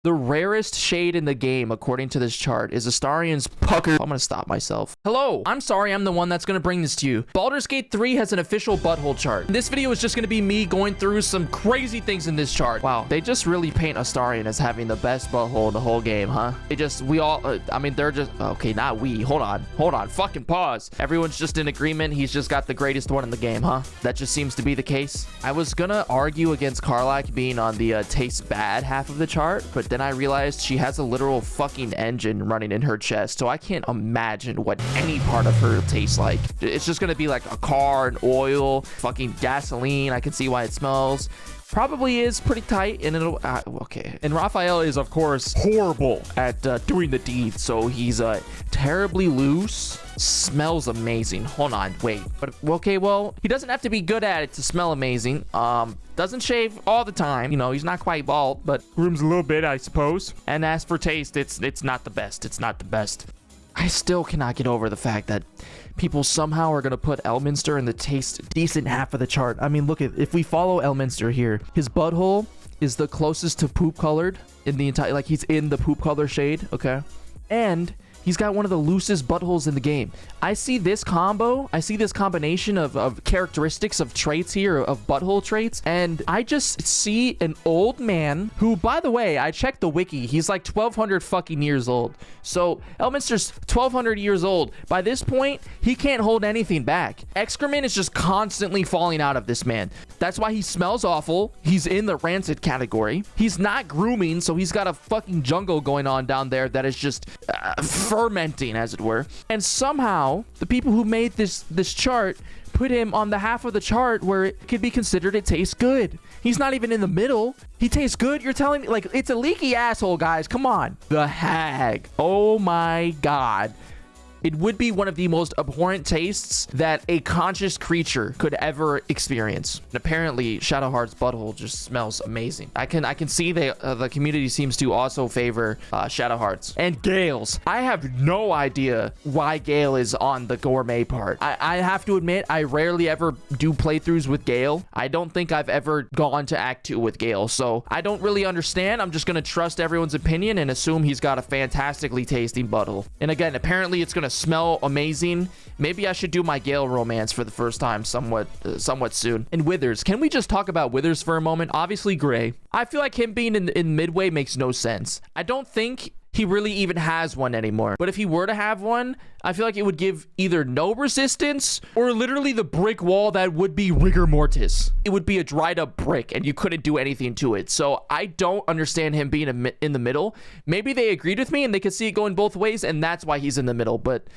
The rarest shade in the game, according to this chart, is Astarion's pucker. I'm gonna stop myself. Hello, I'm sorry I'm the one that's gonna bring this to you. Baldur's Gate 3 has an official butthole chart. This video is just gonna be me going through some crazy things in this chart. Wow, they just really paint Astarion as having the best butthole in the whole game, huh? I mean, they're just, okay, not we. Hold on, fucking pause. Everyone's just in agreement. He's just got the greatest one in the game, huh? That just seems to be the case. I was gonna argue against Karlach being on the taste bad half of the chart, but then I realized she has a literal fucking engine running in her chest, so I can't imagine what any part of her tastes like. It's just gonna be like a car and oil, fucking gasoline. I can see why it smells. Probably is pretty tight, and it'll okay. And Raphael is, of course, horrible at doing the deed, so he's terribly loose. Smells amazing. Hold on, wait. But okay, well, he doesn't have to be good at it to smell amazing. Doesn't shave all the time. You know, he's not quite bald, but grooms a little bit, I suppose. And as for taste, it's not the best. It's not the best. I still cannot get over the fact that people somehow are going to put Elminster in the taste decent half of the chart. I mean, look, if we follow Elminster here, his butthole is the closest to poop colored in the entire, like he's in the poop color shade, okay? And he's got one of the loosest buttholes in the game. I see this combination of characteristics, of traits here, of butthole traits, and I just see an old man who, by the way, I checked the wiki, he's like 1,200 fucking years old. So Elminster's 1,200 years old. By this point, he can't hold anything back. Excrement is just constantly falling out of this man. That's why he smells awful. He's in the rancid category. He's not grooming, so he's got a fucking jungle going on down there that is just fermenting, as it were. And somehow the people who made this chart put him on the half of the chart where it could be considered it tastes good. He's not even in the middle. He tastes good. You're telling me, like, it's a leaky asshole, guys. Come on. The hag. Oh my god. It would be one of the most abhorrent tastes that a conscious creature could ever experience. And apparently, Shadowheart's butthole just smells amazing. I can see the community seems to also favor Shadowheart's and Gail's. I have no idea why Gail is on the gourmet part. I have to admit, I rarely ever do playthroughs with Gail. I don't think I've ever gone to Act 2 with Gail, so I don't really understand. I'm just gonna trust everyone's opinion and assume he's got a fantastically tasting butthole. And again, apparently it's gonna smell amazing. Maybe I should do my Gale romance for the first time somewhat soon. And Withers, can we just talk about Withers for a moment? Obviously gray. I feel like him being in midway makes no sense. I don't think he really even has one anymore. But if he were to have one, I feel like it would give either no resistance or literally the brick wall that would be rigor mortis. It would be a dried up brick and you couldn't do anything to it. So I don't understand him being in the middle. Maybe they agreed with me and they could see it going both ways and that's why he's in the middle. But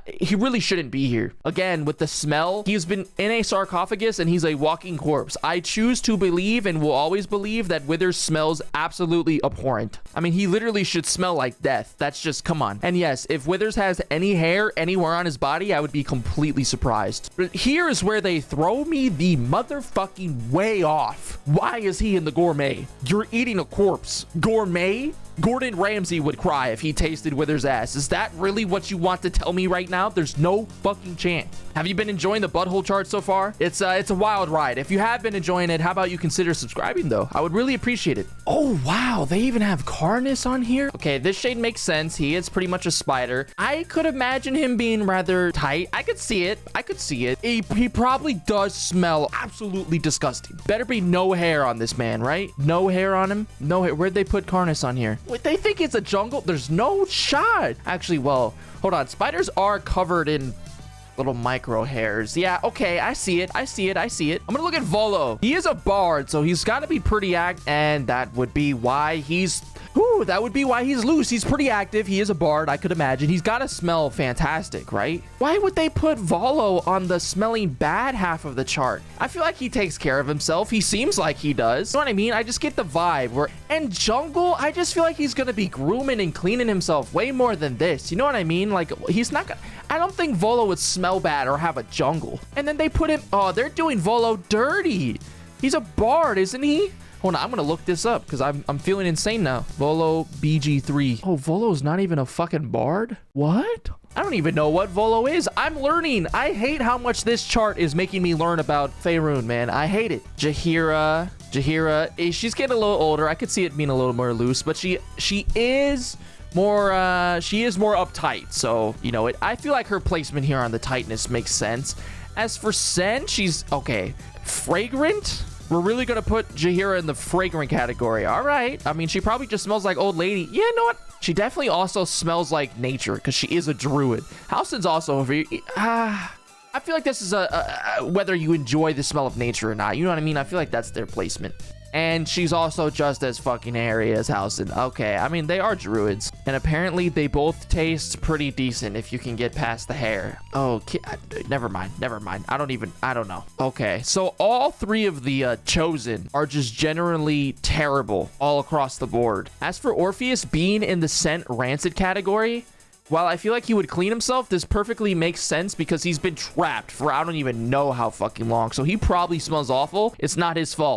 he really shouldn't be here. Again, with the smell, he's been in a sarcophagus and he's a walking corpse. I choose to believe and will always believe that Withers smells absolutely abhorrent. I mean, he literally should smell like death. That's just, come on. And yes, if Withers has any hair anywhere on his body, I would be completely surprised. But here is where they throw me the motherfucking way off. Why is he in the gourmet? You're eating a corpse. Gourmet? Gordon Ramsay would cry if he tasted Withers' ass. Is that really what you want to tell me right now? There's no fucking chance. Have you been enjoying the butthole chart so far? It's a wild ride. If you have been enjoying it, how about you consider subscribing though? I would really appreciate it. Oh wow, they even have Karnus on here? Okay, this shade makes sense. He is pretty much a spider. I could imagine him being rather tight. I could see it. He probably does smell absolutely disgusting. Better be no hair on this man, right? No hair on him? No hair. Where'd they put Karnus on here? Wait, they think it's a jungle? There's no shot. Actually, well, hold on. Spiders are covered in little micro hairs. Yeah, okay, I see it. I'm gonna look at Volo. He is a bard, so he's got to be pretty active, and that would be why he's loose. He's pretty active. He is a bard, I could imagine. He's got to smell fantastic, right? Why would they put Volo on the smelling bad half of the chart? I feel like he takes care of himself. He seems like he does. You know what I mean? I just get the vibe. And Jungle, I just feel like he's gonna be grooming and cleaning himself way more than this. You know what I mean? Like, he's not gonna... I don't think Volo would smell bad or have a jungle. And then they put him... Oh, they're doing Volo dirty. He's a bard, isn't he? Hold on, I'm gonna look this up because I'm feeling insane now. Volo BG3. Oh, Volo's not even a fucking bard? What? I don't even know what Volo is. I'm learning. I hate how much this chart is making me learn about Faerun, man. I hate it. Jaheira. Jaheira, she's getting a little older. I could see it being a little more loose, but she is more uptight. So, you know, I feel like her placement here on the tightness makes sense. As for scent, she's okay. Fragrant? We're really gonna put Jaheira in the fragrant category. All right. I mean, she probably just smells like old lady. Yeah, you know what? She definitely also smells like nature because she is a druid. Halsin's also over here. I feel like this is whether you enjoy the smell of nature or not. You know what I mean? I feel like that's their placement. And she's also just as fucking hairy as Halsin. Okay, I mean, they are druids. And apparently they both taste pretty decent if you can get past the hair. Okay, never mind. I don't know. Okay, so all three of the chosen are just generally terrible all across the board. As for Orpheus being in the scent rancid category, while I feel like he would clean himself, this perfectly makes sense because he's been trapped for I don't even know how fucking long. So he probably smells awful. It's not his fault.